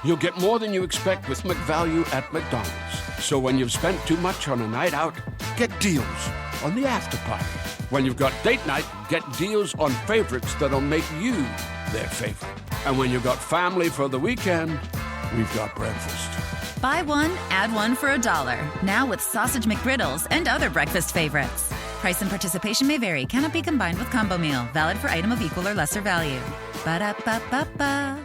You'll get more than you expect with McValue at McDonald's. So when you've spent too much on a night out, get deals on the after party. When you've got date night, get deals on favorites that'll make you their favorite. And when you've got family for the weekend, we've got breakfast. Buy one, add one for $1. Now with Sausage McGriddles and other breakfast favorites. Price and participation may vary. Cannot be combined with combo meal. Valid for item of equal or lesser value. Ba-da-ba-ba-ba.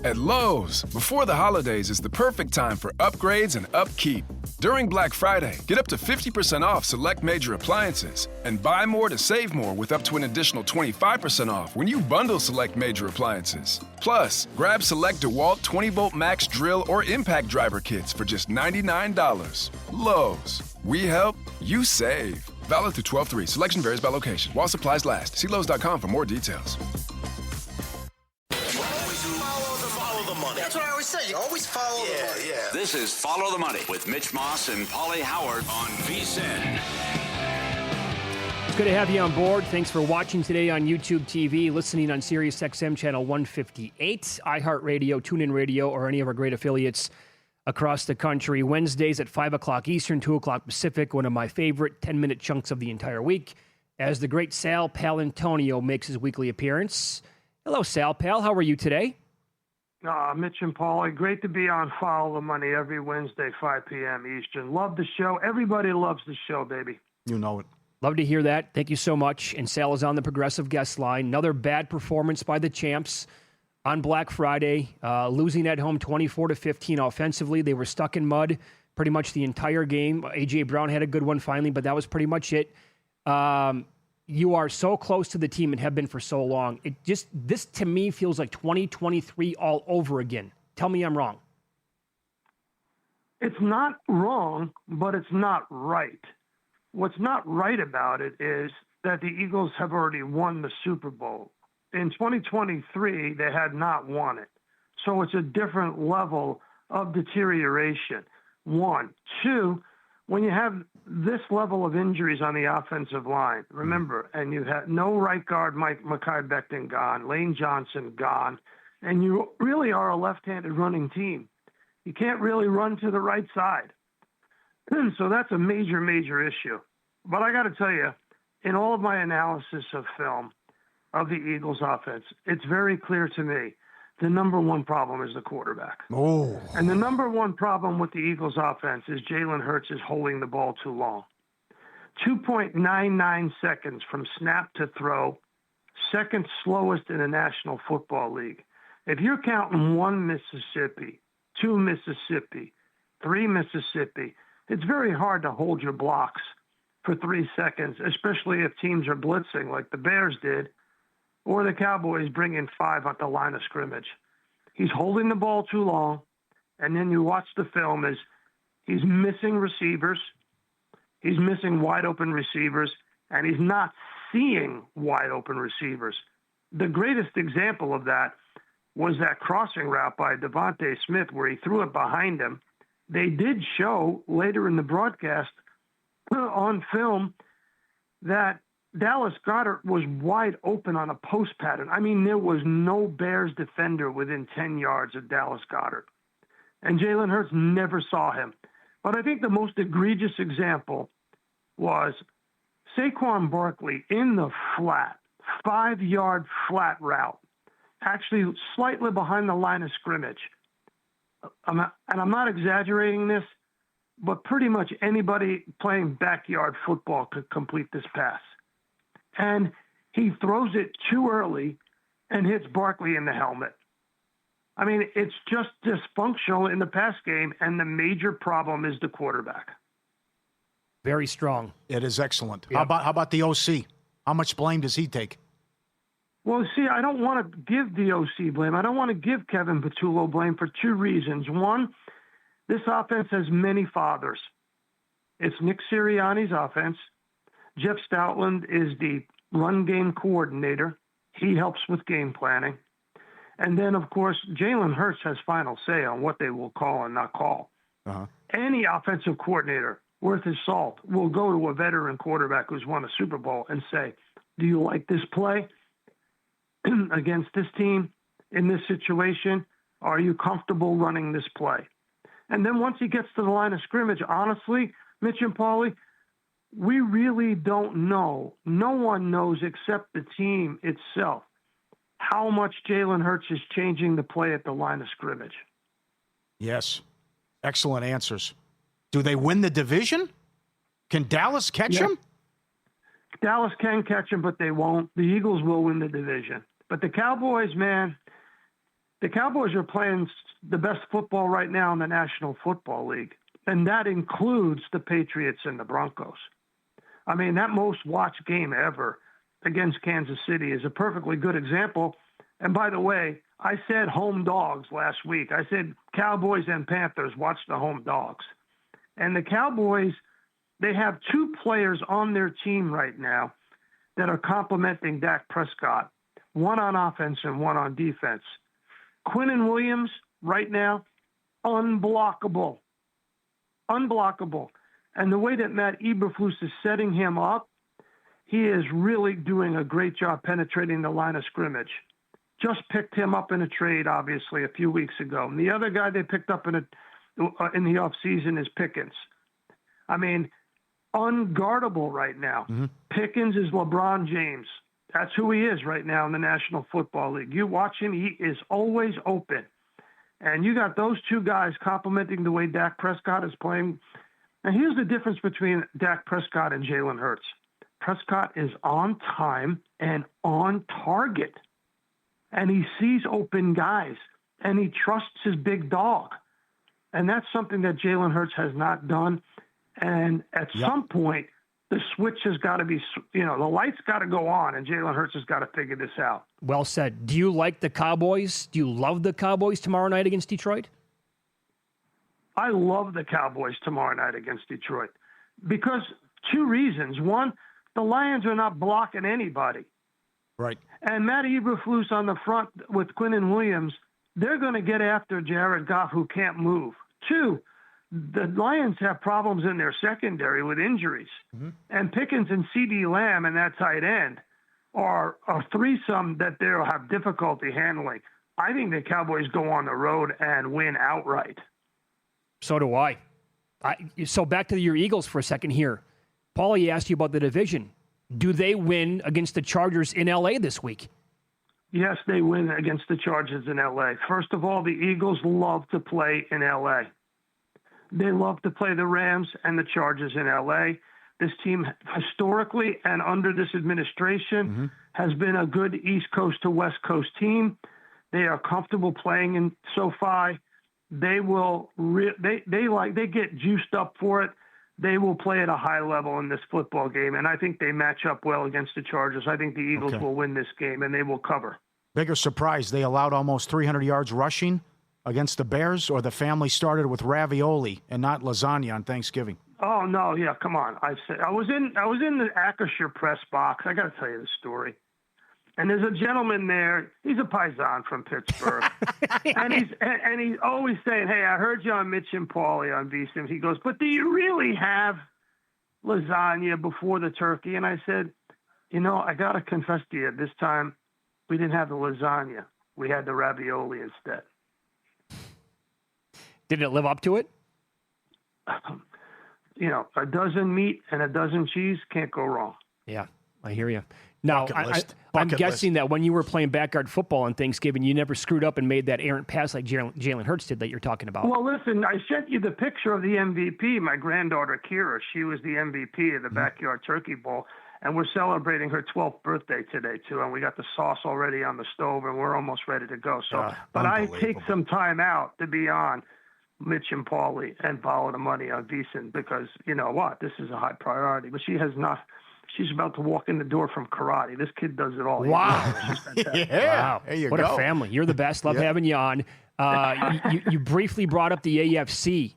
At Lowe's, before the holidays is the perfect time for upgrades and upkeep. During Black Friday, get up to 50% off select major appliances and buy more to save more with up to an additional 25% off when you bundle select major appliances. Plus, grab select DeWalt 20-volt max drill or impact driver kits for just $99. Lowe's. We help, you save. Valid through 12/3. Selection varies by location. While supplies last. See Lowe's.com for more details. That's what I always say. You always follow the money. Yeah. This is Follow the Money with Mitch Moss and Pauly Howard on VSiN. It's good to have you on board. Thanks for watching today on YouTube TV, listening on Sirius XM channel 158, iHeartRadio, TuneIn Radio, or any of our great affiliates across the country. Wednesdays at 5 o'clock Eastern, 2 o'clock Pacific, one of my favorite 10-minute chunks of the entire week, as the great Sal Paolantonio makes his weekly appearance. Hello, Sal Pal. How are you today? Mitch and Pauly, great to be on Follow the Money every Wednesday, 5 p.m. Eastern. Love the show. Everybody loves the show, baby. You know it. Love to hear that. Thank you so much. And Sal is on the Progressive guest line. Another bad performance by the Champs on Black Friday, losing at home 24-15 offensively. They were stuck in mud pretty much the entire game. A.J. Brown had a good one finally, but that was pretty much it. You are so close to the team and have been for so long. This to me feels like 2023 all over again. Tell me I'm wrong. It's not wrong, but it's not right. What's not right about it is that the Eagles have already won the Super Bowl. In 2023, they had not won it. So it's a different level of deterioration. One. Two, when you have this level of injuries on the offensive line, remember, and you had no right guard, Mekhi Becton gone, Lane Johnson gone, and you really are a left-handed running team. You can't really run to the right side. So that's a major, major issue. But I got to tell you, in all of my analysis of film of the Eagles offense, it's very clear to me the number one problem is the quarterback. Oh. And the number one problem with the Eagles offense is Jalen Hurts is holding the ball too long. 2.99 seconds from snap to throw, second slowest in the National Football League. If you're counting 1 Mississippi, 2 Mississippi, 3 Mississippi, it's very hard to hold your blocks for 3 seconds, especially if teams are blitzing like the Bears did, or the Cowboys bring in 5 at the line of scrimmage. He's holding the ball too long, and then you watch the film as he's missing receivers, he's missing wide-open receivers, and he's not seeing wide-open receivers. The greatest example of that was that crossing route by Devontae Smith where he threw it behind him. They did show later in the broadcast on film that Dallas Goedert was wide open on a post pattern. I mean, there was no Bears defender within 10 yards of Dallas Goedert. And Jalen Hurts never saw him. But I think the most egregious example was Saquon Barkley in the flat, 5-yard flat route, actually slightly behind the line of scrimmage. I'm not exaggerating this, but pretty much anybody playing backyard football could complete this pass. And he throws it too early and hits Barkley in the helmet. I mean, it's just dysfunctional in the pass game, and the major problem is the quarterback. Very strong. It is excellent. Yeah. How about the OC? How much blame does he take? Well, see, I don't want to give the OC blame. I don't want to give Kevin Patullo blame for 2 reasons. One, this offense has many fathers. It's Nick Sirianni's offense. Jeff Stoutland is the run game coordinator. He helps with game planning. And then, of course, Jalen Hurts has final say on what they will call and not call. Uh-huh. Any offensive coordinator worth his salt will go to a veteran quarterback who's won a Super Bowl and say, do you like this play against this team? in this situation? Are you comfortable running this play? And then once he gets to the line of scrimmage, honestly, Mitch and Pauly, we really don't know. No one knows except the team itself how much Jalen Hurts is changing the play at the line of scrimmage. Yes. Excellent answers. Do they win the division? Can Dallas catch him? Dallas can catch him, but they won't. The Eagles will win the division. But the Cowboys, man, the Cowboys are playing the best football right now in the National Football League, and that includes the Patriots and the Broncos. I mean, that most watched game ever against Kansas City is a perfectly good example. And by the way, I said home dogs last week. I said Cowboys and Panthers, watch the home dogs. And the Cowboys, they have two players on their team right now that are complimenting Dak Prescott, one on offense and one on defense. Quinnen Williams right now, unblockable. Unblockable. And the way that Matt Eberflus is setting him up, he is really doing a great job penetrating the line of scrimmage. Just picked him up in a trade, obviously, a few weeks ago. And the other guy they picked up in the offseason is Pickens. I mean, unguardable right now. Mm-hmm. Pickens is LeBron James. That's who he is right now in the National Football League. You watch him, he is always open. And you got those two guys complimenting the way Dak Prescott is playing. And here's the difference between Dak Prescott and Jalen Hurts. Prescott is on time and on target. And he sees open guys, and he trusts his big dog. And that's something that Jalen Hurts has not done. And at some point, the switch has got to be, the lights got to go on, and Jalen Hurts has got to figure this out. Well said. Do you like the Cowboys? Do you love the Cowboys tomorrow night against Detroit? I love the Cowboys tomorrow night against Detroit because two reasons. One, the Lions are not blocking anybody. Right. And Matt Eberflus on the front with Quinnen Williams, they're going to get after Jared Goff, who can't move. Two, the Lions have problems in their secondary with injuries. Mm-hmm. And Pickens and CeeDee Lamb and that tight end are a threesome that they'll have difficulty handling. I think the Cowboys go on the road and win outright. So do I. So back to your Eagles for a second here. Pauly asked you about the division. Do they win against the Chargers in L.A. this week? Yes, they win against the Chargers in L.A. First of all, the Eagles love to play in L.A. They love to play the Rams and the Chargers in L.A. This team historically and under this administration has been a good East Coast to West Coast team. They are comfortable playing in SoFi. They will they get juiced up for it. They will play at a high level in this football game, and I think they match up well against the Chargers. I think the Eagles will win this game, and they will cover. Bigger surprise, they allowed almost 300 yards rushing against the Bears, or the family started with ravioli and not lasagna on Thanksgiving? Oh, no, yeah, come on. I was in the Acrisure press box. I got to tell you the story. And there's a gentleman there. He's a paisan from Pittsburgh. and he's always saying, hey, I heard you on Mitch and Pauly on VSiN. He goes, but do you really have lasagna before the turkey? And I said, I got to confess to you, this time we didn't have the lasagna. We had the ravioli instead. Did it live up to it? A dozen meat and a dozen cheese can't go wrong. Yeah, I hear you. Now, I'm guessing that when you were playing backyard football on Thanksgiving, you never screwed up and made that errant pass like Jalen Hurts did that you're talking about. Well, listen, I sent you the picture of the MVP, my granddaughter Kira. She was the MVP of the Backyard Turkey Bowl, and we're celebrating her 12th birthday today, too, and we got the sauce already on the stove, and we're almost ready to go. So, but I take some time out to be on Mitch and Pauly and follow the money on VSiN because, you know what, this is a high priority. But she has not. She's about to walk in the door from karate. This kid does it all. Wow. Wow. There you what go. A family. You're the best. Love having you on. You briefly brought up the AFC.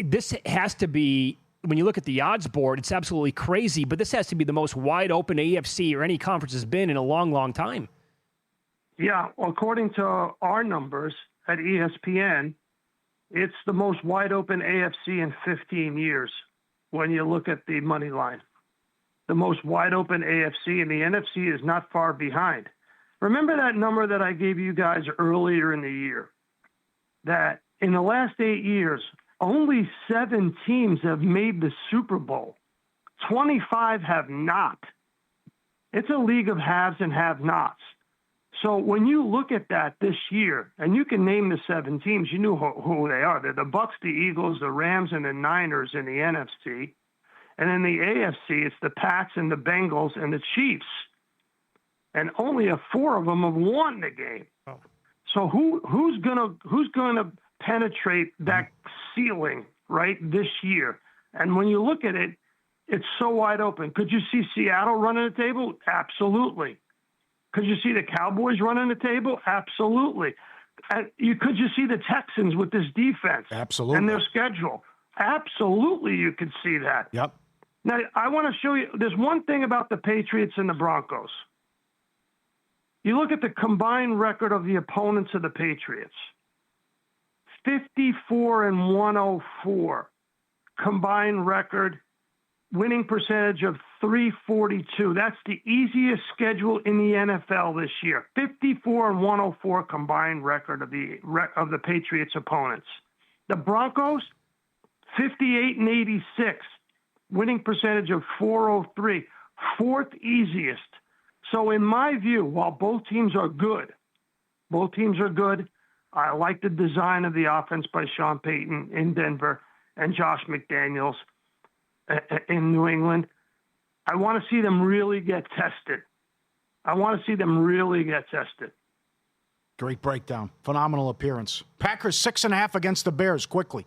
This has to be, when you look at the odds board, it's absolutely crazy, but this has to be the most wide open AFC or any conference has been in a long, long time. Yeah. Well, according to our numbers at ESPN, it's the most wide open AFC in 15 years when you look at the money line. The most wide open AFC, and the NFC is not far behind. Remember that number that I gave you guys earlier in the year? That in the last 8 years, only 7 teams have made the Super Bowl. 25 have not. It's a league of haves and have-nots. So when you look at that this year, and you can name the 7 teams, you know who they are. They're the Bucks, the Eagles, the Rams, and the Niners in the NFC. And in the AFC, it's the Pats and the Bengals and the Chiefs. And only 4 of them have won the game. Oh. So who's gonna penetrate that ceiling right this year? And when you look at it, it's so wide open. Could you see Seattle running the table? Absolutely. Could you see the Cowboys running the table? Absolutely. Could you see the Texans with this defense? Absolutely. And their schedule? Absolutely, you could see that. Yep. Now, I want to show you, there's one thing about the Patriots and the Broncos. You look at the combined record of the opponents of the Patriots. 54-104 combined record, winning percentage of .342. That's the easiest schedule in the NFL this year. 54-104 combined record of the Patriots opponents. The Broncos, 58-86, winning percentage of .403, 4th easiest. So in my view, while both teams are good, I like the design of the offense by Sean Payton in Denver and Josh McDaniels in New England. I want to see them really get tested. Great breakdown. Phenomenal appearance. Packers 6.5 against the Bears, quickly.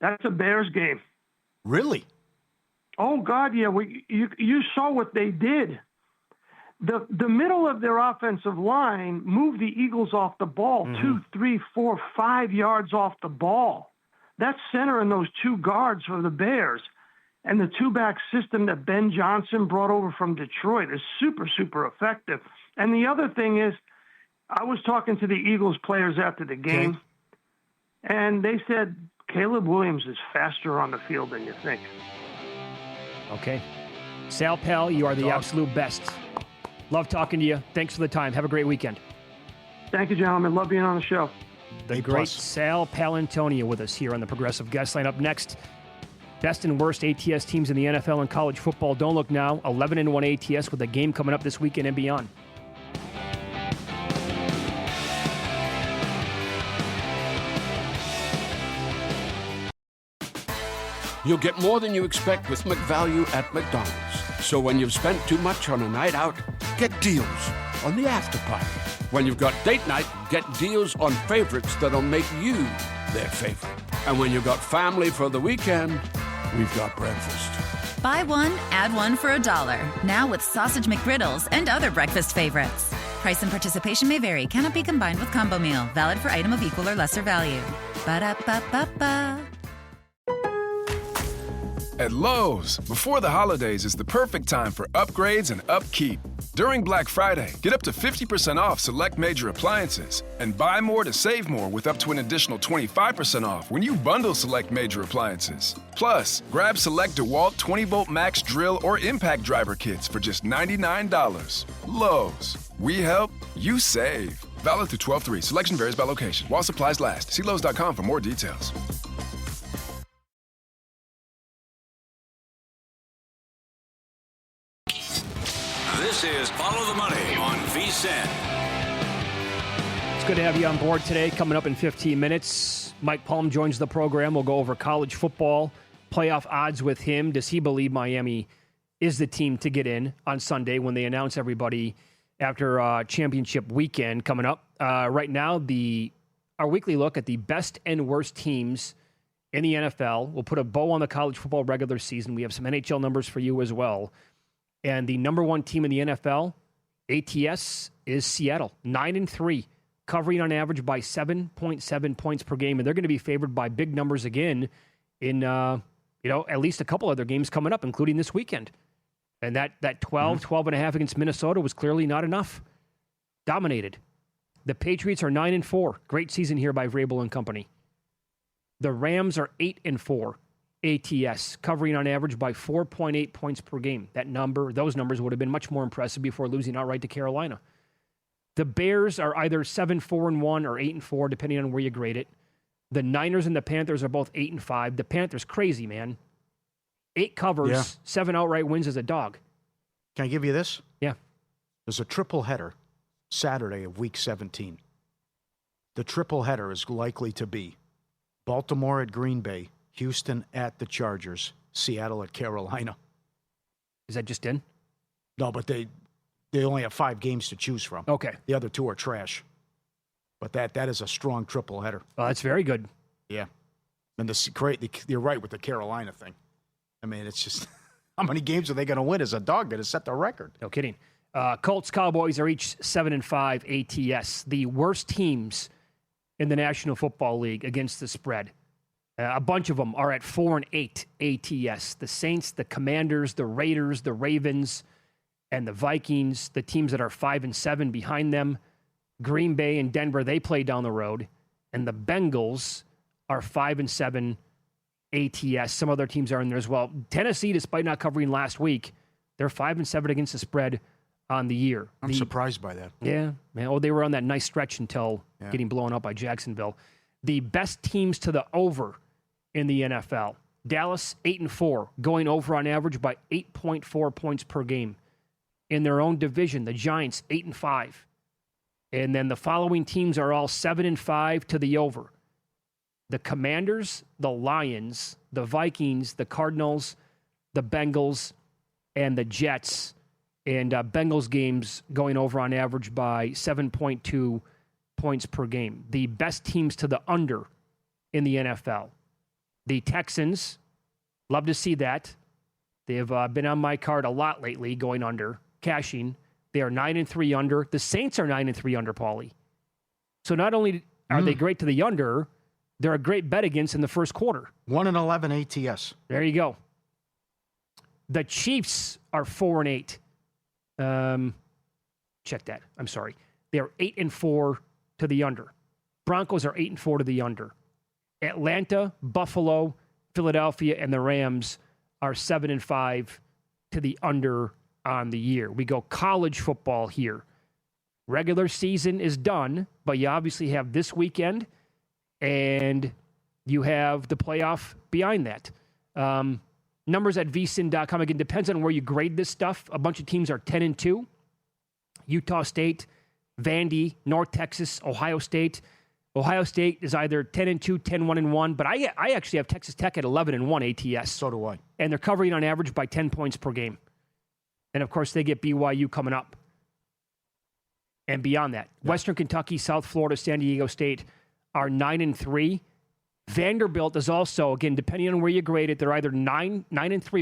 That's a Bears game. Really? Oh, God, yeah. You saw what they did. The middle of their offensive line moved the Eagles off the ball, 2, 3, 4, 5 yards off the ball. That center and those 2 guards for the Bears and the 2-back system that Ben Johnson brought over from Detroit is super, super effective. And the other thing is, I was talking to the Eagles players after the game, and they said Caleb Williams is faster on the field than you think. Okay. Sal Pal, you are the absolute best. Love talking to you. Thanks for the time. Have a great weekend. Thank you, gentlemen. Love being on the show. The great Sal Paolantonio with us here on the Progressive Guest Line. Up next, best and worst ATS teams in the NFL and college football. Don't look now. 11-1 ATS with a game coming up this weekend and beyond. You'll get more than you expect with McValue at McDonald's. So when you've spent too much on a night out, get deals on the after party. When you've got date night, get deals on favorites that'll make you their favorite. And when you've got family for the weekend, we've got breakfast. Buy one, add one for $1. Now with Sausage McGriddles and other breakfast favorites. Price and participation may vary. Cannot be combined with combo meal. Valid for item of equal or lesser value. Ba-da-ba-ba-ba. At Lowe's, before the holidays is the perfect time for upgrades and upkeep. During Black Friday, get up to 50% off select major appliances and buy more to save more with up to an additional 25% off when you bundle select major appliances. Plus, grab select DeWalt 20-volt max drill or impact driver kits for just $99. Lowe's, we help, you save. Valid through 12/3. Selection varies by location. While supplies last. See Lowe's.com for more details. This is Follow the Money on VSiN. It's good to have you on board today. Coming up in 15 minutes, Mike Palm joins the program. We'll go over college football, playoff odds with him. Does he believe Miami is the team to get in on Sunday when they announce everybody after championship weekend coming up? Right now, our weekly look at the best and worst teams in the NFL. We'll put a bow on the college football regular season. We have some NHL numbers for you as well. And the number one team in the NFL, ATS, is Seattle, 9-3, covering on average by 7.7 points per game. And they're going to be favored by big numbers again in, at least a couple other games coming up, including this weekend. And that 12.5 against Minnesota was clearly not enough. Dominated. The Patriots are 9-4. Great season here by Vrabel and company. The Rams are 8-4. ATS, covering on average by 4.8 points per game. Those numbers would have been much more impressive before losing outright to Carolina. The Bears are either 7-4-1 or 8-4, depending on where you grade it. The Niners and the Panthers are both 8-5. The Panthers, crazy, man. 8 covers, 7 outright wins as a dog. Can I give you this? Yeah. There's a triple header Saturday of Week 17. The triple header is likely to be Baltimore at Green Bay, Houston at the Chargers, Seattle at Carolina. Is that just in? No, but they only have 5 games to choose from. Okay. The other 2 are trash. But that is a strong triple header. Well, that's very good. Yeah. And you're right with the Carolina thing. I mean, it's just, how many games are they going to win as a dog that has set the record? No kidding. Colts, Cowboys are each 7-5 ATS. The worst teams in the National Football League against the spread. A bunch of them are at 4-8 ATS. The Saints, the Commanders, the Raiders, the Ravens, and the Vikings, the teams that are 5-7 behind them. Green Bay and Denver, they play down the road. And the Bengals are 5-7 ATS. Some other teams are in there as well. Tennessee, despite not covering last week, they're 5-7 against the spread on the year. I'm surprised by that. Yeah, man. Oh, they were on that nice stretch until getting blown up by Jacksonville. The best teams to the over in the NFL. Dallas, 8-4, going over on average by 8.4 points per game. In their own division, the Giants, 8-5. And then the following teams are all 7-5 to the over. The Commanders, the Lions, the Vikings, the Cardinals, the Bengals, and the Jets. And Bengals games going over on average by 7.2 points per game. The best teams to the under in the NFL. The Texans, love to see that. They have been on my card a lot lately, going under, cashing. They are 9-3 under. The Saints are 9-3 under, Pauly. So not only are they great to the under, they're a great bet against in the first quarter. 1-11 ATS. There you go. The Chiefs are 4-8. Check that. I'm sorry. They are 8-4 to the under. Broncos are 8-4 to the under. Atlanta, Buffalo, Philadelphia, and the Rams are 7-5 to the under on the year. We go college football here. Regular season is done, but you obviously have this weekend, and you have the playoff behind that. Numbers at vsin.com. Again, depends on where you grade this stuff. A bunch of teams are 10-2. Utah State, Vandy, North Texas, Ohio State. Ohio State is either 10-2, 10-1-1, but I actually have Texas Tech at 11-1 ATS. So do I. And they're covering on average by 10 points per game. And, of course, they get BYU coming up. And beyond that, Western Kentucky, South Florida, San Diego State are 9-3. Vanderbilt is also, again, depending on where you grade it, they're either 9-3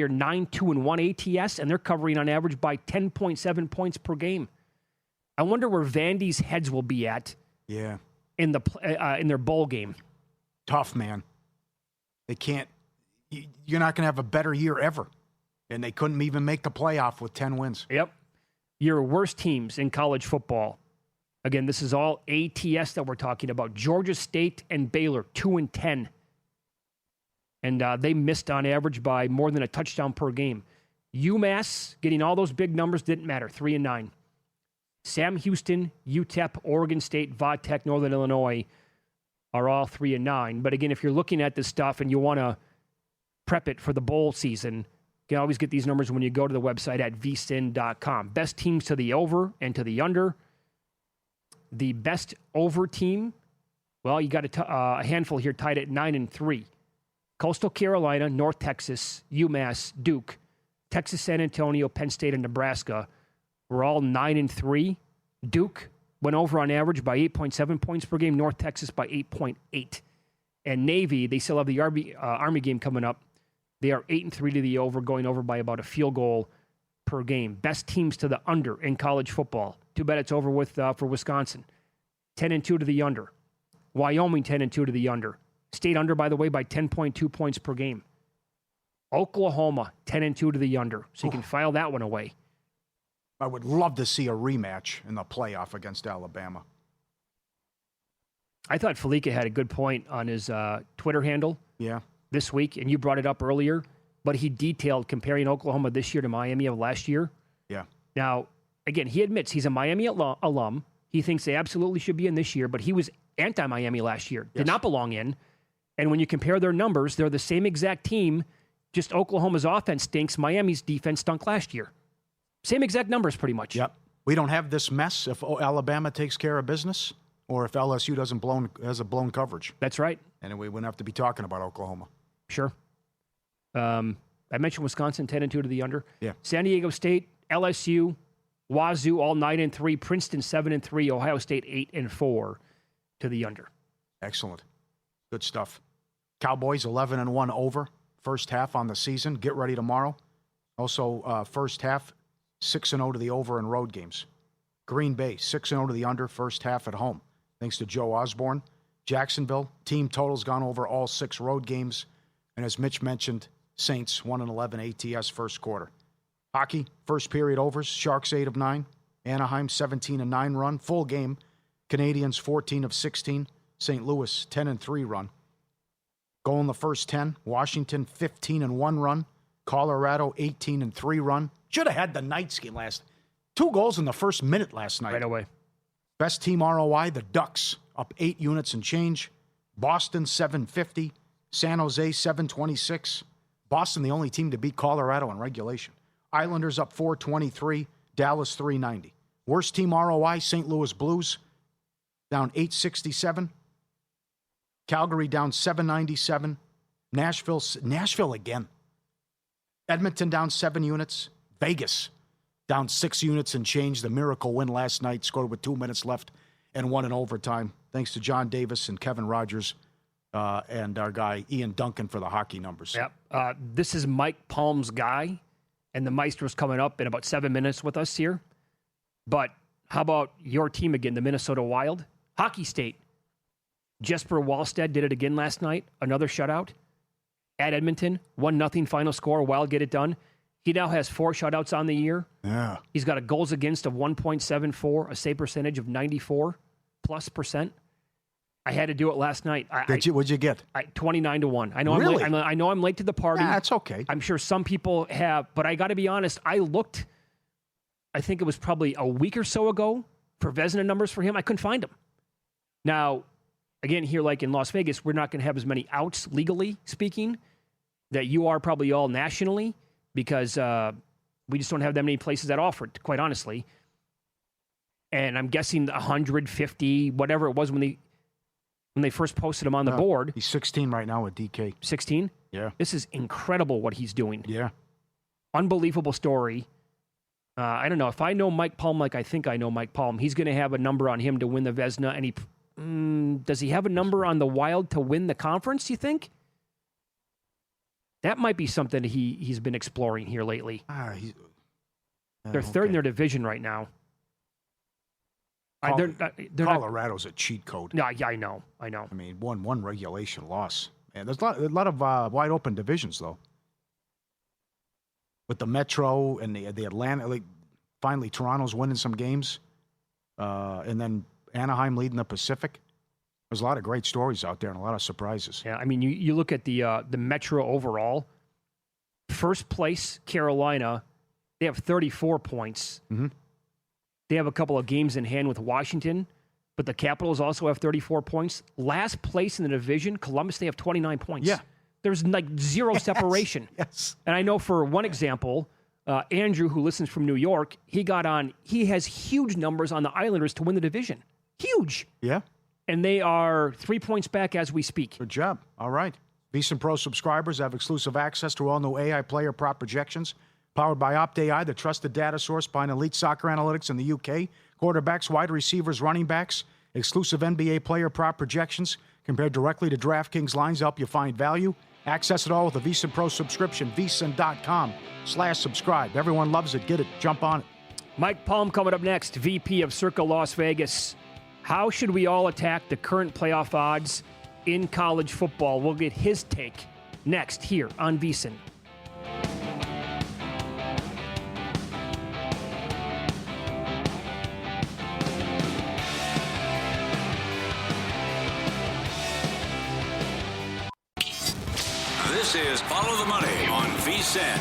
or 9-2-1 ATS, and they're covering on average by 10.7 points per game. I wonder where Vandy's heads will be at. Yeah. In their bowl game. Tough, man. They can't. You're not going to have a better year ever. And they couldn't even make the playoff with 10 wins. Yep. Your worst teams in college football. Again, this is all ATS that we're talking about. Georgia State and Baylor, 2-10. And they missed on average by more than a touchdown per game. UMass, getting all those big numbers, didn't matter, 3-9. Sam Houston, UTEP, Oregon State, Vodtech, Northern Illinois are all 3-9. But again, if you're looking at this stuff and you want to prep it for the bowl season, you can always get these numbers when you go to the website at vsin.com. Best teams to the over and to the under. The best over team, well, you got a handful here tied at 9-3. Coastal Carolina, North Texas, UMass, Duke, Texas San Antonio, Penn State, and Nebraska were all 9-3. Duke went over on average by 8.7 points per game. North Texas by 8.8. And Navy, they still have the Army game coming up. They are 8-3 to the over, going over by about a field goal per game. Best teams to the under in college football. Too bad it's over with for Wisconsin. 10-2 to the under. Wyoming 10-2 to the under. State under, by the way, by 10.2 points per game. Oklahoma 10-2 to the under. So you can file that one away. I would love to see a rematch in the playoff against Alabama. I thought Falika had a good point on his Twitter handle. Yeah. this week, and you brought it up earlier, but he detailed comparing Oklahoma this year to Miami of last year. Yeah. Now, again, he admits he's a Miami alum. He thinks they absolutely should be in this year, but he was anti-Miami last year, did not belong in. And when you compare their numbers, they're the same exact team, just Oklahoma's offense stinks. Miami's defense stunk last year. Same exact numbers, pretty much. Yep. We don't have this mess if Alabama takes care of business or if LSU has a blown coverage. That's right. And we wouldn't have to be talking about Oklahoma. Sure. I mentioned Wisconsin 10-2 to the under. Yeah. San Diego State, LSU, Wazoo all 9-3, Princeton 7-3, Ohio State 8-4 to the under. Excellent. Good stuff. Cowboys 11-1 over. First half on the season. Get ready tomorrow. Also, first half 6-0 to the over in road games. Green Bay 6-0 to the under first half at home. Thanks to Joe Osborne. Jacksonville, team total's gone over all 6 road games. And as Mitch mentioned, Saints 1-11 ATS first quarter. Hockey, first period overs. Sharks 8 of 9. Anaheim 17-9 run. Full game. Canadians 14 of 16. St. Louis 10-3 run. Goal in the first 10. Washington 15-1 run. Colorado 18-3 run. Should have had the Knights game last. 2 goals in the first minute last night. Right away. Best team ROI, the Ducks, up 8 units and change. Boston 750. San Jose 726. Boston the only team to beat Colorado in regulation. Islanders up 423. Dallas 390. Worst team ROI, St. Louis Blues down 867. Calgary down 797. Nashville again. Edmonton down 7 units. Vegas down 6 units and change. The miracle win last night, scored with 2 minutes left and won in overtime. Thanks to John Davis and Kevin Rogers and our guy Ian Duncan for the hockey numbers. Yep. This is Mike Palm's guy, and the Maestro's coming up in about 7 minutes with us here. But how about your team again, the Minnesota Wild? Hockey State. Jesper Wallstedt did it again last night. Another shutout at Edmonton. 1-0 final score. Wild get it done. He now has 4 shutouts on the year. Yeah. He's got a goals against of 1.74, a save percentage of 94+%. I had to do it last night. What'd you get? 29-1. I know Really? I'm late to the party. That's okay. I'm sure some people have, but I got to be honest. I looked. I think it was probably a week or so ago for Vezina numbers for him. I couldn't find them. Now, again, here like in Las Vegas, we're not going to have as many outs legally speaking that you are probably all nationally because we just don't have that many places that offer it, quite honestly. And I'm guessing 150, whatever it was when they first posted him on the board. He's 16 right now with DK. 16? Yeah. This is incredible what he's doing. Yeah. Unbelievable story. I don't know. If I know Mike Palm like I think I know Mike Palm, he's going to have a number on him to win the Vezina. And does he have a number on the Wild to win the conference, you think? That might be something he's been exploring here lately. They're third in their division right now. Colorado's a cheat code. No, yeah, I know. I mean, one regulation loss. And there's a lot of wide open divisions, though. With the Metro and the Atlanta, finally Toronto's winning some games. And then Anaheim leading the Pacific. There's a lot of great stories out there and a lot of surprises. Yeah, I mean, you look at the Metro overall. First place, Carolina, they have 34 points. Mm-hmm. They have a couple of games in hand with Washington, but the Capitals also have 34 points. Last place in the division, Columbus, they have 29 points. Yeah. There's like zero separation. Yes. And I know for one example, Andrew, who listens from New York, he has huge numbers on the Islanders to win the division. Huge. Yeah. And they are 3 points back as we speak. Good job. All right. VSiN Pro subscribers have exclusive access to all new AI player prop projections. Powered by OptAI, the trusted data source behind elite soccer analytics in the UK. Quarterbacks, wide receivers, running backs. Exclusive NBA player prop projections compared directly to DraftKings lines help you find value. Access it all with a VSiN Pro subscription. VSiN.com/subscribe. Everyone loves it. Get it. Jump on it. Mike Palm coming up next, VP of Circa Las Vegas. How should we all attack the current playoff odds in college football? We'll get his take next here on VSiN. is Follow the Money on VSiN.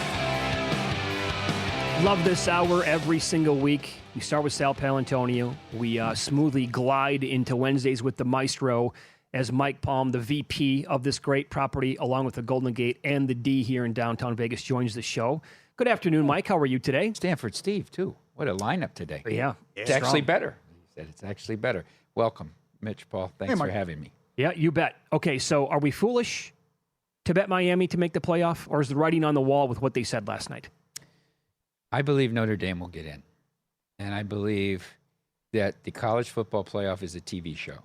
Love this hour every single week. We start with Sal Paolantonio. We smoothly glide into Wednesdays with the maestro as Mike Palm, the VP of this great property, along with the Golden Gate and the D here in downtown Vegas, joins the show. Good afternoon, Mike. How are you today? Stanford Steve, too. What a lineup today. Yeah. It's actually better. He said it's actually better. Welcome, Mitch, Paul. Thanks for having me. Yeah, you bet. Okay, so are we foolish to bet Miami to make the playoff, or is the writing on the wall with what they said last night? I believe Notre Dame will get in. And I believe that the college football playoff is a TV show.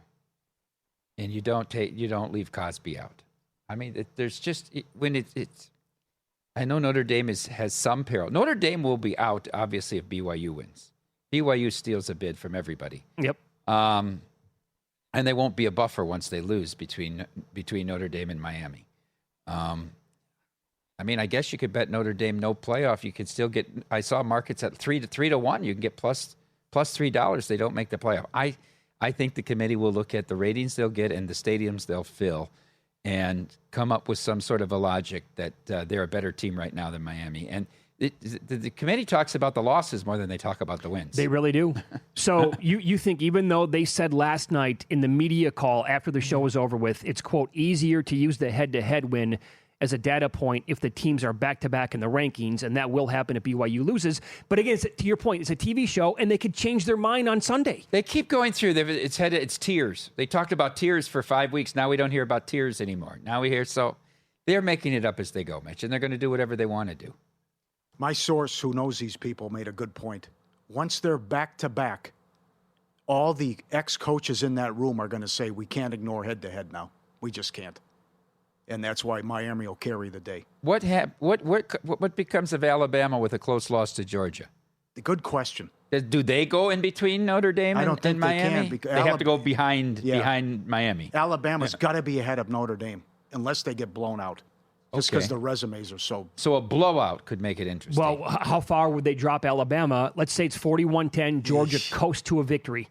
And you don't leave Cosby out. I mean, there's just when it's I know Notre Dame has some peril. Notre Dame will be out, obviously, if BYU wins. BYU steals a bid from everybody. Yep. And they won't be a buffer once they lose between Notre Dame and Miami. I mean, I guess you could bet Notre Dame no playoff. You could still get. I saw markets at 3 to 1. You can get plus $3. They don't make the playoff. I think the committee will look at the ratings they'll get and the stadiums they'll fill, and come up with some sort of a logic that they're a better team right now than Miami. And the committee talks about the losses more than they talk about the wins. They really do. So you think even though they said last night in the media call after the show was over with, it's, quote, easier to use the head-to-head win as a data point if the teams are back-to-back in the rankings, and that will happen if BYU loses. But again, to your point, it's a TV show, and they could change their mind on Sunday. They keep going through. It's tiers. They talked about tiers for 5 weeks. Now we don't hear about tiers anymore. Now we hear. So they're making it up as they go, Mitch, and they're going to do whatever they want to do. My source, who knows these people, made a good point. Once they're back-to-back, all the ex-coaches in that room are going to say, we can't ignore head-to-head now. We just can't. And that's why Miami will carry the day. What becomes of Alabama with a close loss to Georgia? Good question. Do they go in between Notre Dame and Miami? They have to go behind Miami. Alabama's got to be ahead of Notre Dame unless they get blown out. Just because the resumes are so... So a blowout could make it interesting. Well, how far would they drop Alabama? Let's say it's 41-10, Georgia coast to a victory.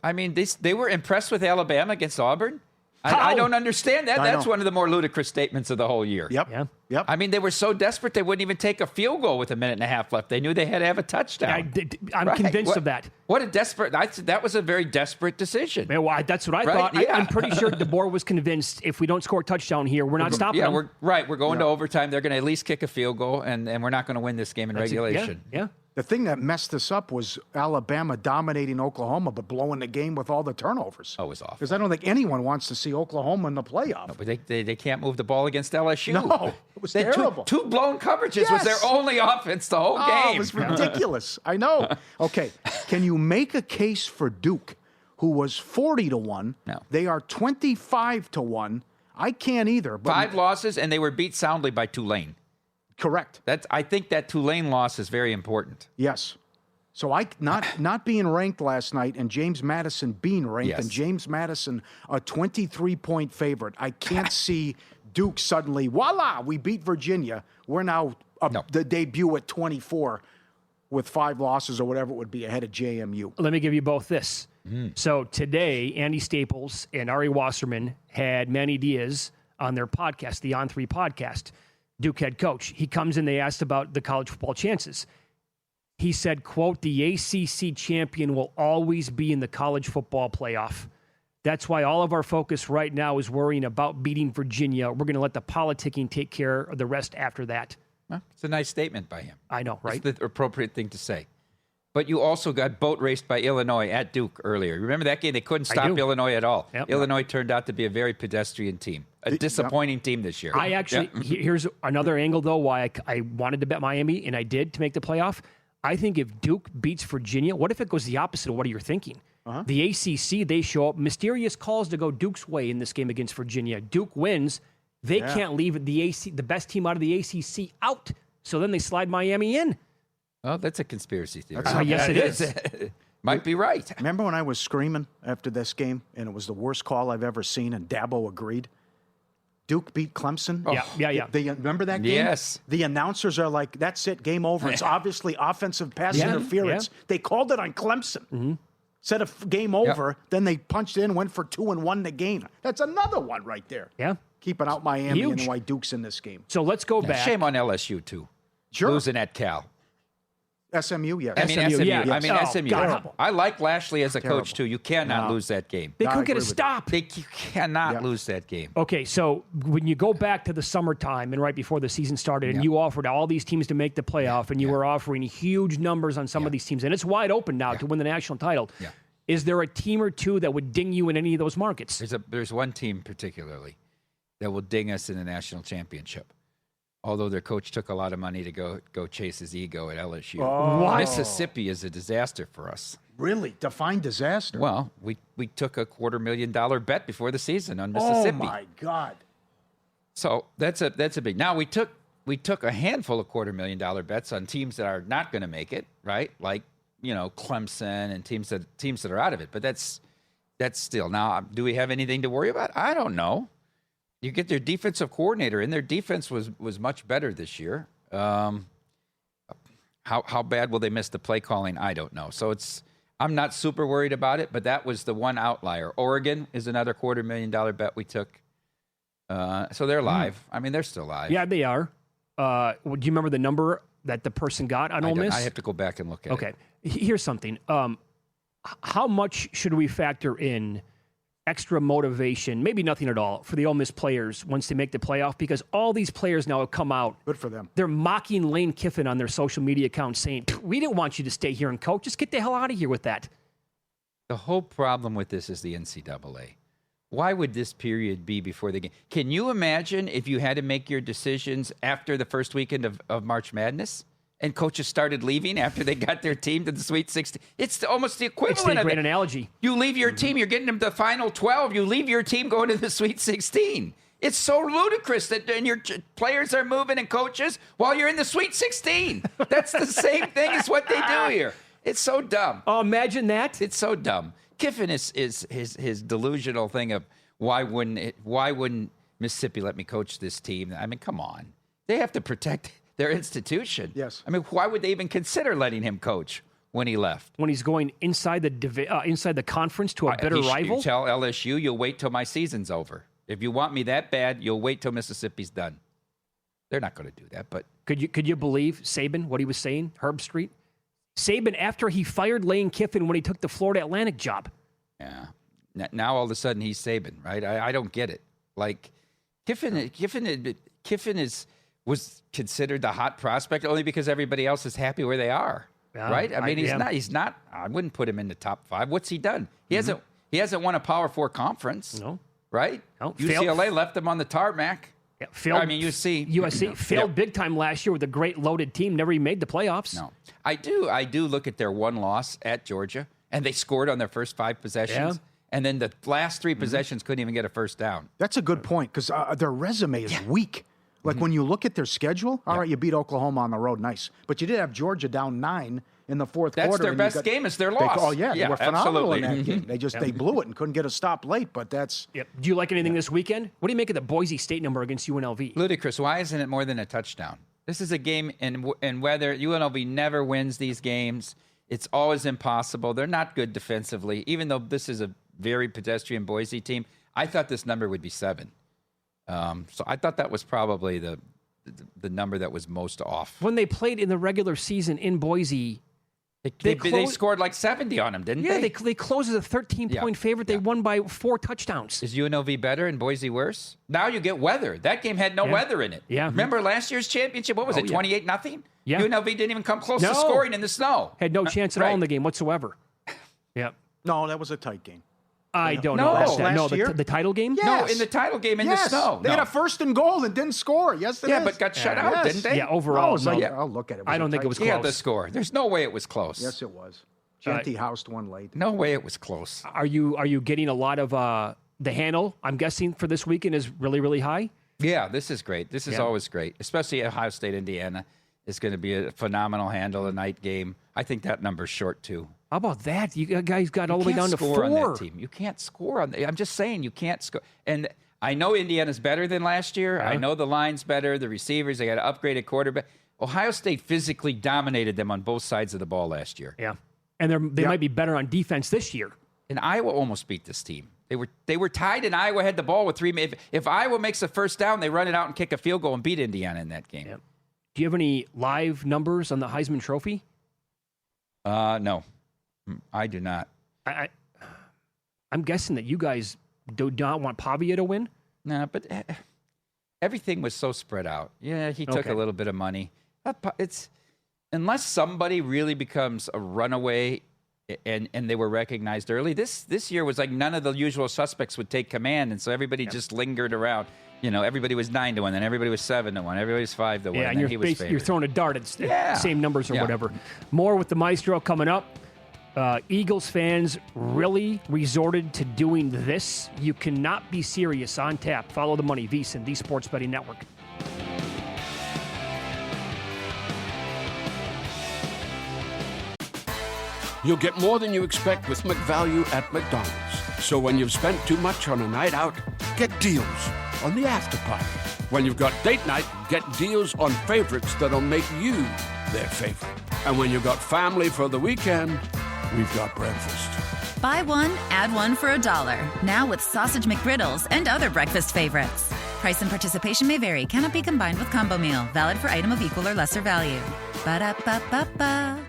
I mean, they were impressed with Alabama against Auburn? I don't understand that. That's one of the more ludicrous statements of the whole year. Yep. I mean, they were so desperate they wouldn't even take a field goal with a minute and a half left. They knew they had to have a touchdown. I'm convinced of that. What a desperate... That was a very desperate decision. Man, well, that's what I thought. Yeah. I'm pretty sure DeBoer was convinced if we don't score a touchdown here, we're not stopping them. We're going to overtime. They're going to at least kick a field goal, and we're not going to win this game in regulation. Yeah. The thing that messed this up was Alabama dominating Oklahoma, but blowing the game with all the turnovers. Oh, it was awful. Because I don't think anyone wants to see Oklahoma in the playoff. No, but they can't move the ball against LSU. No, it was terrible. Two blown coverages was their only offense the whole game. It was ridiculous. I know. Okay, can you make a case for Duke, who was 40 to 1? No. They are 25 to 1. I can't either. But 5 losses, and they were beat soundly by Tulane. Correct. I think that Tulane loss is very important. Yes. So not being ranked last night and James Madison being ranked and James Madison a 23-point favorite. I can't see Duke suddenly, voila, we beat Virginia. We're now the debut at 24 with 5 losses or whatever it would be ahead of JMU. Let me give you both this. So today, Andy Staples and Ari Wasserman had Manny Diaz on their podcast, the On3 podcast. Duke head coach. He comes in, they asked about the college football chances. He said, quote, the ACC champion will always be in the college football playoff. That's why all of our focus right now is worrying about beating Virginia. We're going to let the politicking take care of the rest after that. Well, it's a nice statement by him. I know, right? It's the appropriate thing to say. But you also got boat raced by Illinois at Duke earlier. Remember that game? They couldn't stop Illinois at all. Yep. Illinois turned out to be a very pedestrian team, a disappointing team this year. Here's another angle, though, why I wanted to bet Miami, and I did to make the playoff. I think if Duke beats Virginia, what if it goes the opposite of what you're thinking? The ACC, they show up, mysterious calls to go Duke's way in this game against Virginia. Duke wins. They can't leave the best team out of the ACC out. So then they slide Miami in. Well, that's a conspiracy theory. Yes, it is. Might be right. Remember when I was screaming after this game, and it was the worst call I've ever seen, and Dabo agreed? Duke beat Clemson. Yeah. Remember that game? Yes. The announcers are like, that's it, game over. It's obviously offensive pass interference. Yeah. They called it on Clemson. Said a game over, then they punched in, went for 2 and won the game. That's another one right there. Yeah. keeping out Miami Huge. and why Duke's in this game. So let's go back. Shame on LSU, too. Sure. Losing at Cal. SMU, yeah. I mean, SMU, SMU. yeah. I mean, Oh, SMU. God. I like Lashley as a coach, Terrible. too. You cannot lose that game. They I couldn't get a agree with stop. You cannot lose that game. Okay, so when you go back to the summertime and right before the season started, and you offered all these teams to make the playoff, and you were offering huge numbers on some of these teams, and it's wide open now to win the national title. Yeah. Is there a team or two that would ding you in any of those markets? There's one team particularly that will ding us in the national championship. Although their coach took a lot of money to go chase his ego at LSU. What? Mississippi is a disaster for us. Really? Define disaster. Well, we took a $250,000 bet before the season on Mississippi. Oh, my God. So that's a big. Now we took a handful of $250,000 bets on teams that are not going to make it, right? Like, Clemson and teams that are out of it. But that's still. Now, do we have anything to worry about? I don't know. You get their defensive coordinator, and their defense was much better this year. How bad will they miss the play calling? I don't know. So I'm not super worried about it, but that was the one outlier. Oregon is another $250,000 bet we took. So they're live. I mean, they're still live. Yeah, they are. Do you remember the number that the person got on Ole Miss? I have to go back and look at it. Okay. Here's something. How much should we factor in extra motivation, maybe nothing at all, for the Ole Miss players once they make the playoff? Because all these players now have come out. Good for them. They're mocking Lane Kiffin on their social media accounts saying, we didn't want you to stay here and coach. Just get the hell out of here with that. The whole problem with this is the NCAA. Why would this period be before the game? Can you imagine if you had to make your decisions after the first weekend of March Madness and coaches started leaving after they got their team to the Sweet 16? It's almost the equivalent It's a of great it. analogy. You leave your team, you're getting them to the Final 12. You leave your team going to the Sweet 16. It's so ludicrous that and your players are moving and coaches while you're in the Sweet 16. That's the same thing as what they do here. It's so dumb. Oh, imagine that. It's so dumb. Kiffin is his delusional thing of why wouldn't Mississippi let me coach this team? I mean, come on. They have to protect their institution. Yes. I mean, why would they even consider letting him coach when he left? When he's going inside the conference to a bitter rival? You tell LSU, you'll wait till my season's over. If you want me that bad, you'll wait till Mississippi's done. They're not going to do that, but Could you believe Saban, what he was saying, Herb Street? Saban, after he fired Lane Kiffin when he took the Florida Atlantic job. yeah. Now all of a sudden he's Saban, right? I don't get it. Like Kiffin was considered the hot prospect only because everybody else is happy where they are, right? I mean, he's not. I wouldn't put him in the top 5. What's he done? He hasn't won a Power 4 conference. No. Right? No, UCLA left him on the tarmac. Yeah, USC failed big time last year with a great loaded team. Never even made the playoffs. No, I do look at their one loss at Georgia, and they scored on their first 5 possessions. Yeah. And then the last 3 possessions couldn't even get a first down. That's a good point because their resume is weak. Like when you look at their schedule, all right, you beat Oklahoma on the road, nice. But you did have Georgia down 9 in the fourth quarter. That's their best game. It's their loss. They were phenomenal in absolutely. that game. They blew it and couldn't get a stop late, but that's... Yep. Do you like anything this weekend? What do you make of the Boise State number against UNLV? Ludicrous. Why isn't it more than a touchdown? This is a game, and whether UNLV never wins these games, it's always impossible. They're not good defensively, even though this is a very pedestrian Boise team. I thought this number would be 7. So I thought that was probably the number that was most off. When they played in the regular season in Boise, they scored like 70 on them, didn't they? Yeah, they closed as a 13-point favorite. They won by 4 touchdowns. Is UNLV better and Boise worse? Now you get weather. That game had no weather in it. Yeah. Remember last year's championship? What was it, 28-0? Yeah. UNLV didn't even come close to scoring in the snow. Had no chance at all in the game whatsoever. Yeah. No, that was a tight game. I don't No. know. Last year? The title game? Yes. No, in the title game in the snow. They had a first and goal and didn't score. Yes, but got shut out, didn't they? Yeah, overall. I'll look at it. I don't think it was He had close. the score. There's no way it was close. Yes, it was. Genty housed one late. No way it was close. Are you getting a lot of the handle, I'm guessing, for this weekend is really, really high? Yeah, this is great. This is always great, especially Ohio State, Indiana. It's going to be a phenomenal handle, a night game. I think that number's short, too. How about that? You guys got all the way You can't down to score 4. on that team. You can't score on that. I'm just saying you can't score. And I know Indiana's better than last year. I know the line's better, the receivers, they got an upgraded quarterback. Ohio State physically dominated them on both sides of the ball last year. Yeah. And they might be better on defense this year. And Iowa almost beat this team. They were tied, and Iowa had the ball with 3 minutes. If Iowa makes a first down, they run it out and kick a field goal and beat Indiana in that game. Yep. Do you have any live numbers on the Heisman Trophy? No, I do not. I'm guessing that you guys do not want Pavia to win? No, but everything was so spread out. Yeah, he took a little bit of money. It's unless somebody really becomes a runaway and they were recognized early. This year was like none of the usual suspects would take command, and so everybody just lingered around. You know, everybody was 9-1, then everybody was 7-1, everybody was 5-1. Yeah, and you're throwing a dart at Yeah. same numbers or whatever. More with the Maestro coming up. Eagles fans really resorted to doing this. You cannot be serious. On tap. Follow the money. VSiN, the Sports Betting Network. You'll get more than you expect with McValue at McDonald's. So when you've spent too much on a night out, get deals on the after party. When you've got date night, get deals on favorites that'll make you their favorite. And when you've got family for the weekend, we've got breakfast. Buy one, add one for $1. Now with Sausage McGriddles and other breakfast favorites. Price and participation may vary. Cannot be combined with combo meal. Valid for item of equal or lesser value. Ba-da-ba-ba-ba.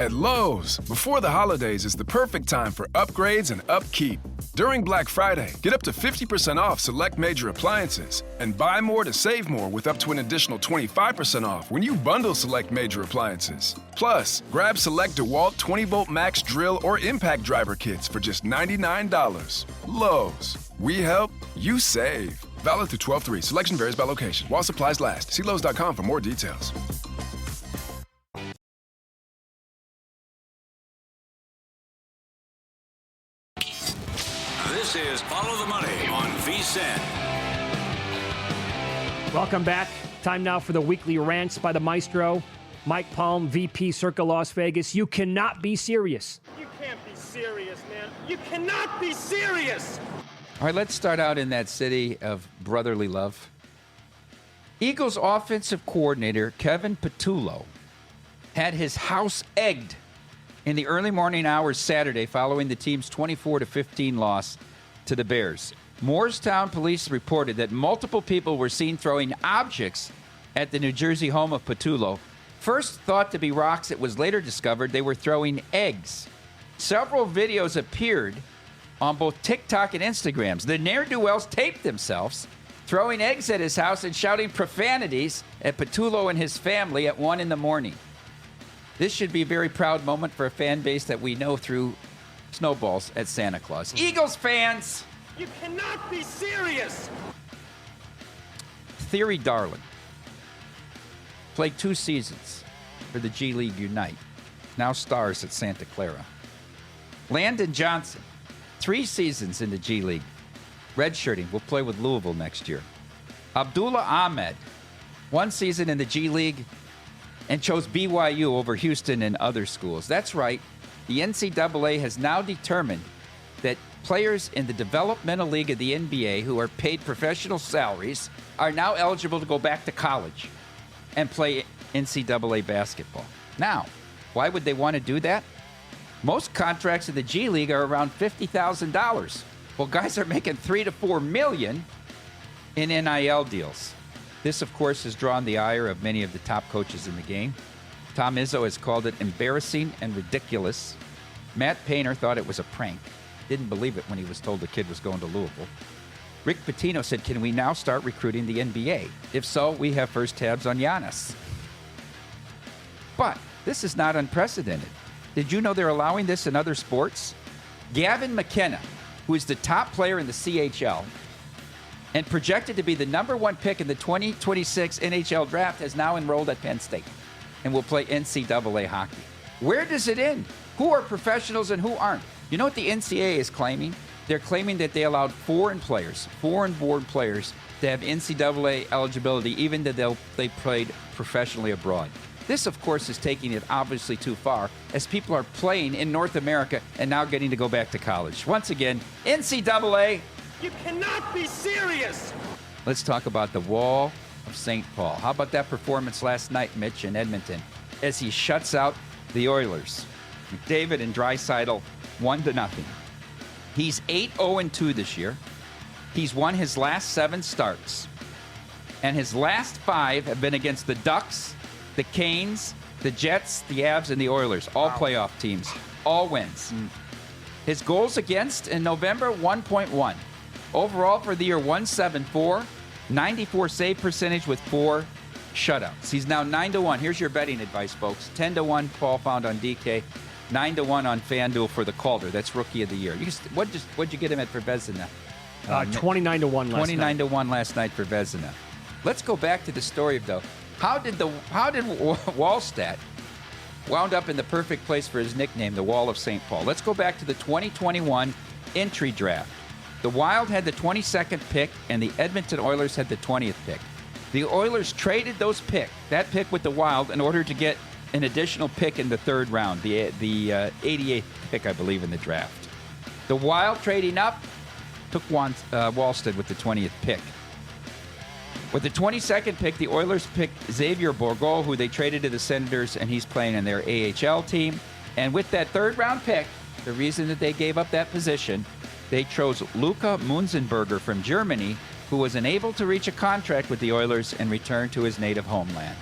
At Lowe's, before the holidays is the perfect time for upgrades and upkeep. During Black Friday, get up to 50% off select major appliances and buy more to save more with up to an additional 25% off when you bundle select major appliances. Plus, grab select DeWalt 20-volt max drill or impact driver kits for just $99. Lowe's, we help, you save. Valid through 12/3. Selection varies by location. While supplies last. See Lowe's.com for more details. This is Follow the Money on VSiN. Welcome back. Time now for the weekly rants by the Maestro. Mike Palm, VP, Circa Las Vegas. You cannot be serious. You can't be serious, man. You cannot be serious. All right, let's start out in that city of brotherly love. Eagles offensive coordinator Kevin Patullo had his house egged in the early morning hours Saturday following the team's 24-15 loss to the Bears. Moorestown police reported that multiple people were seen throwing objects at the New Jersey home of Patullo. First thought to be rocks, it was later discovered they were throwing eggs. Several videos appeared on both TikTok and Instagrams. The ne'er-do-wells taped themselves throwing eggs at his house and shouting profanities at Patullo and his family at 1 a.m. This should be a very proud moment for a fan base that we know through snowballs at Santa Claus. Eagles fans! You cannot be serious! Theory Darling played 2 seasons for the G League Unite, now stars at Santa Clara. Landon Johnson, 3 seasons in the G League, redshirting, will play with Louisville next year. Abdullah Ahmed, 1 season in the G League, and chose BYU over Houston and other schools. That's right. The NCAA has now determined that players in the developmental league of the NBA who are paid professional salaries are now eligible to go back to college and play NCAA basketball. Now, why would they want to do that? Most contracts in the G League are around $50,000. Well, guys are making $3 to $4 million in NIL deals. This, of course, has drawn the ire of many of the top coaches in the game. Tom Izzo has called it embarrassing and ridiculous. Matt Painter thought it was a prank. Didn't believe it when he was told the kid was going to Louisville. Rick Pitino said, can we now start recruiting the NBA? If so, we have first tabs on Giannis. But this is not unprecedented. Did you know they're allowing this in other sports? Gavin McKenna, who is the top player in the CHL, and projected to be the number 1 pick in the 2026 NHL draft, has now enrolled at Penn State and will play NCAA hockey. Where does it end? Who are professionals and who aren't? You know what the NCAA is claiming? They're claiming that they allowed foreign born players, to have NCAA eligibility, even though they played professionally abroad. This, of course, is taking it obviously too far, as people are playing in North America and now getting to go back to college. Once again, NCAA. You cannot be serious! Let's talk about the Wall of St. Paul. How about that performance last night, Mitch, in Edmonton, as he shuts out the Oilers? McDavid and Draisaitl 1-0. He's 8-0-2 this year. He's won his last 7 starts. And his last 5 have been against the Ducks, the Canes, the Jets, the Avs, and the Oilers. All playoff teams. All wins. His goals against in November, 1.1. Overall for the year, 174. 94 save percentage with 4 shutouts. He's now 9-1. Here's your betting advice, folks. 10-1, Paul found on DK. 9-1 on FanDuel for the Calder. That's Rookie of the Year. What'd you get him at for Vezina? 29-1 last night. 29-1 last night for Vezina. Let's go back to the story of, though. How did Wallstat wound up in the perfect place for his nickname, the Wall of St. Paul? Let's go back to the 2021 entry draft. The Wild had the 22nd pick, and the Edmonton Oilers had the 20th pick. The Oilers traded that pick with the Wild in order to get an additional pick in the 3rd round, the 88th pick, I believe, in the draft. The Wild trading up took Wallsted with the 20th pick. With the 22nd pick, the Oilers picked Xavier Bourgault, who they traded to the Senators, and he's playing in their AHL team. And with that 3rd round pick, the reason that they gave up that position, they chose Luca Munzenberger from Germany, who was unable to reach a contract with the Oilers and return to his native homeland.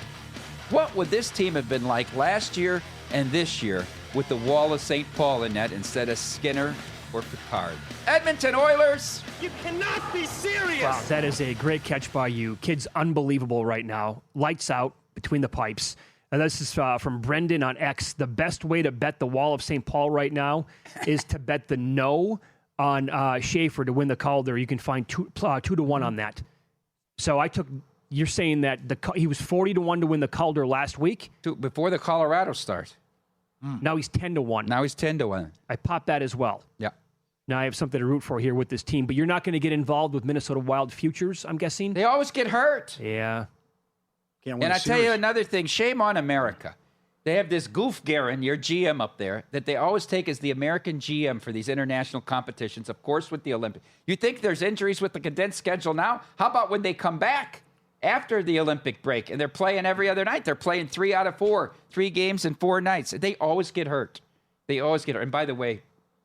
What would this team have been like last year and this year with the Wall of St. Paul in net instead of Skinner or Picard? Edmonton Oilers! You cannot be serious! Wow, that is a great catch by you. Kid's unbelievable right now. Lights out between the pipes. And this is from Brendan on X. The best way to bet the Wall of St. Paul right now is to bet the no on Schaefer to win the Calder. You can find 2-1 on that. So you're saying that he was 40-1 to win the Calder last week? Before the Colorado start. Now he's 10-1. Now he's 10-1. I popped that as well. Yeah. Now I have something to root for here with this team. But you're not going to get involved with Minnesota Wild futures, I'm guessing? They always get hurt. Yeah. And I tell you another thing. Shame on America. They have this goof Guerin, your GM up there, that they always take as the American GM for these international competitions, of course, with the Olympics. You think there's injuries with the condensed schedule now? How about when they come back after the Olympic break and they're playing every other night? They're playing 3 out of 4, 3 games in 4 nights. They always get hurt. They always get hurt. And by the way,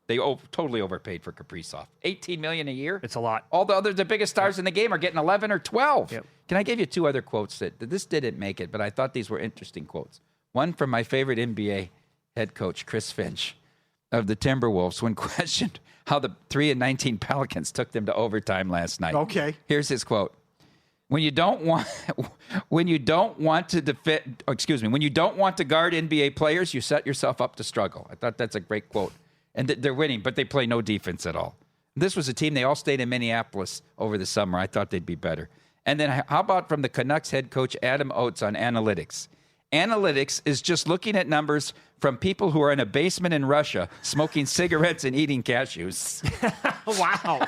they totally overpaid for Kaprizov. $18 million a year. It's a lot. All the biggest stars in the game are getting 11 or 12. Yep. Can I give you 2 other quotes that this didn't make it, but I thought these were interesting quotes. One from my favorite NBA head coach, Chris Finch, of the Timberwolves, when questioned how the 3-19 Pelicans took them to overtime last night. Okay. Here's his quote. When you don't want to guard NBA players, you set yourself up to struggle. I thought that's a great quote. And they're winning, but they play no defense at all. This was a team, they all stayed in Minneapolis over the summer. I thought they'd be better. And then how about from the Canucks head coach, Adam Oates, on analytics? Analytics is just looking at numbers from people who are in a basement in Russia smoking cigarettes and eating cashews. Wow.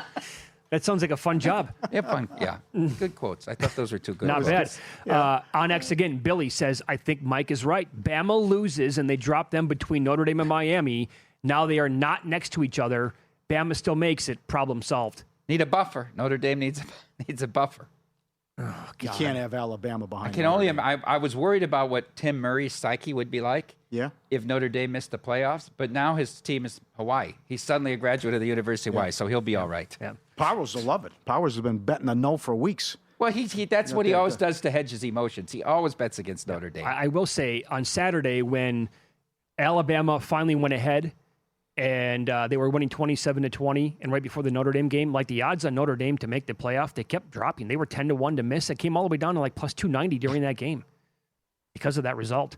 That sounds like a fun job. Yeah, fun. Yeah. Good quotes. I thought those were 2 good Not quotes. bad. On X again, Billy says, I think Mike is right. Bama loses and they drop them between Notre Dame and Miami. Now they are not next to each other. Bama still makes it. Problem solved. Need a buffer. Notre Dame needs a buffer. Oh, you can't have Alabama behind. I was worried about what Tim Murray's psyche would be like. Yeah. If Notre Dame missed the playoffs, but now his team is Hawaii. He's suddenly a graduate of the University of Hawaii, so he'll be all right. Yeah. Powers will love it. Powers has been betting a no for weeks. Well, that's what he always does to hedge his emotions. He always bets against Notre Dame. I will say on Saturday when Alabama finally went ahead and they were winning 27-20, and right before the Notre Dame game, like the odds on Notre Dame to make the playoff, they kept dropping. They were 10-1 to miss. It came all the way down to like plus 290 during that game because of that result.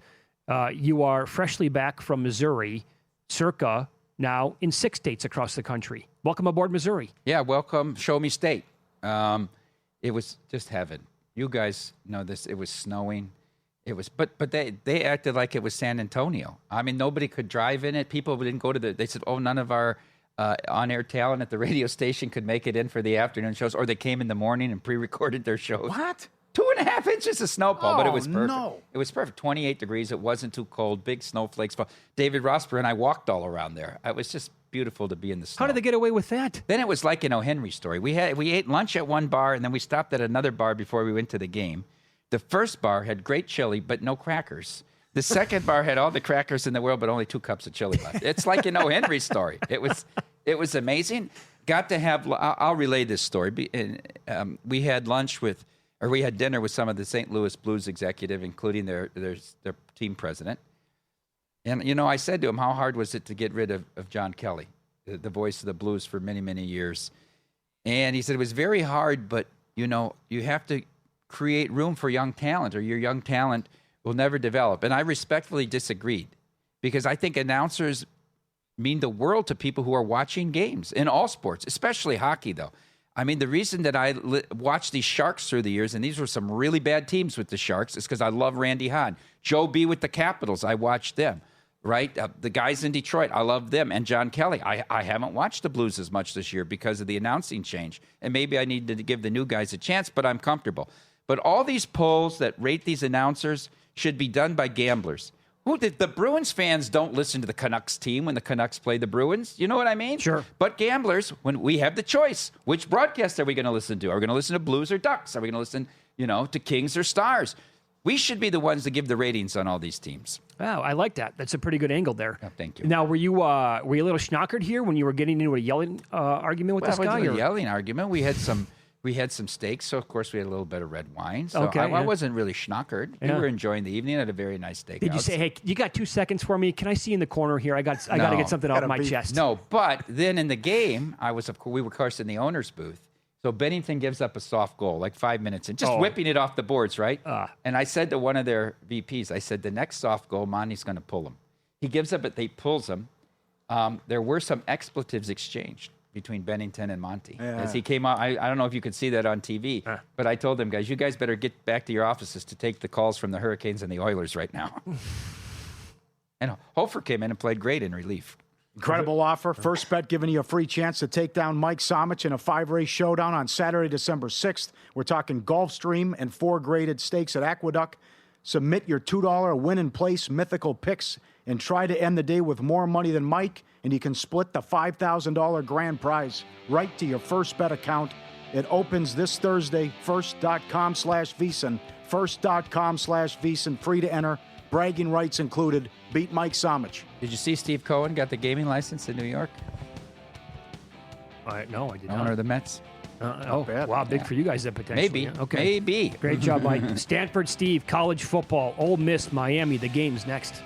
You are freshly back from Missouri, Circa, now in 6 states across the country. Welcome aboard, Missouri. Yeah, welcome. Show me state. It was just heaven. You guys know this. It was snowing. It was, but they acted like it was San Antonio. I mean, nobody could drive in it. People didn't go to they said, none of our on-air talent at the radio station could make it in for the afternoon shows, or they came in the morning and pre-recorded their shows. What? 2.5 inches of snow, Paul, but it was perfect. No. It was perfect. 28 degrees. It wasn't too cold. Big snowflakes. David Rosper and I walked all around there. It was just beautiful to be in the snow. How did they get away with that? Then it was like an O. Henry story. We ate lunch at one bar, and then we stopped at another bar before we went to the game. The first bar had great chili, but no crackers. The second bar had all the crackers in the world, but only 2 cups of chili left. It's like an O. Henry story. It was It was amazing. Got to have. I'll relay this story. We had we had dinner with some of the St. Louis Blues executive, including their team president. And I said to him, how hard was it to get rid of John Kelly, the voice of the Blues for many, many years? And he said it was very hard, but you have to create room for young talent, or your young talent will never develop. And I respectfully disagreed, because I think announcers mean the world to people who are watching games in all sports, especially hockey, though. I mean, the reason that I watched these Sharks through the years, and these were some really bad teams with the Sharks, is because I love Randy Hahn. Joe B. with the Capitals, I watched them, right? The guys in Detroit, I love them. And John Kelly, I haven't watched the Blues as much this year because of the announcing change. And maybe I need to give the new guys a chance, but I'm comfortable. But all these polls that rate these announcers should be done by gamblers. The Bruins fans don't listen to the Canucks team when the Canucks play the Bruins. You know what I mean? Sure. But gamblers, when we have the choice, which broadcast are we going to listen to? Are we going to listen to Blues or Ducks? Are we going to listen, to Kings or Stars? We should be the ones to give the ratings on all these teams. Wow, I like that. That's a pretty good angle there. Oh, thank you. Now, were you a little schnockered here when you were getting into a yelling argument with this guy? It wasn't a yelling argument. We had some steaks, so of course we had a little bit of red wine. So okay, I wasn't really schnockered. We were enjoying the evening. Had a very nice steak. Did you say, "Hey, you got 2 seconds for me? Can I see in the corner here? I got to get something off my chest." No, but then in the game, we were of course in the owner's booth. So Bennington gives up a soft goal, like 5 minutes in, just whipping it off the boards, right? And I said to one of their VPs, I said, the next soft goal, Monty's going to pull him. He gives up, but they pulls him. There were some expletives exchanged between Bennington and Monty. Yeah. As he came out, I don't know if you could see that on TV, but I told them, guys, you guys better get back to your offices to take the calls from the Hurricanes and the Oilers right now. And Hofer came in and played great in relief. Incredible offer. First Bet giving you a free chance to take down Mike Somich in a 5-race showdown on Saturday, December 6th. We're talking Gulfstream and 4 graded stakes at Aqueduct. Submit your $2 win-and-place mythical picks and try to end the day with more money than Mike, and you can split the $5,000 grand prize right to your First Bet account. It opens this Thursday, first.com/VSiN, first.com/VSiN, free to enter. Bragging rights included. Beat Mike Somich. Did you see Steve Cohen got the gaming license in New York? No, I did not. Owner of the Mets. Wow, big for you guys then potentially. Maybe. Yeah. Okay. Maybe. Great job, Mike. Stanford Steve, college football, Ole Miss, Miami. The game's next.